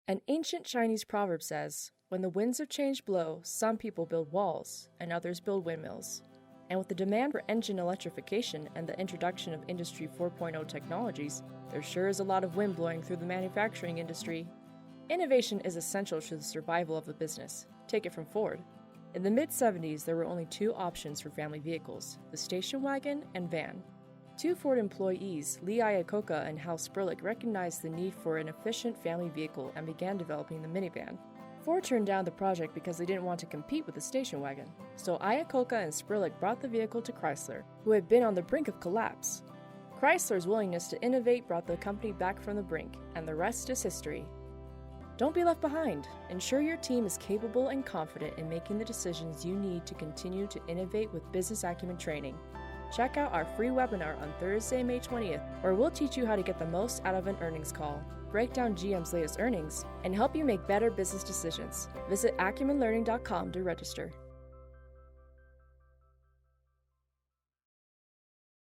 An ancient Chinese proverb says, "When the winds of change blow, some people build walls and others build windmills." And with the demand for engine electrification and the introduction of Industry 4.0 technologies, there sure is a lot of wind blowing through the manufacturing industry. Innovation is essential to the survival of the business. Take it from Ford. In the mid-70s, there were only two options for family vehicles, the station wagon and van. Two Ford employees, Lee Iacocca and Hal Sperlich, recognized the need for an efficient family vehicle and began developing the minivan. Ford turned down the project because they didn't want to compete with the station wagon, so Iacocca and Sperlich brought the vehicle to Chrysler, who had been on the brink of collapse. Chrysler's willingness to innovate brought the company back from the brink, and the rest is history. Don't be left behind. Ensure your team is capable and confident in making the decisions you need to continue to innovate with business acumen training. Check out our free webinar on Thursday, May 20th, where we'll teach you how to get the most out of an earnings call, break down GM's latest earnings, and help you make better business decisions. Visit acumenlearning.com to register.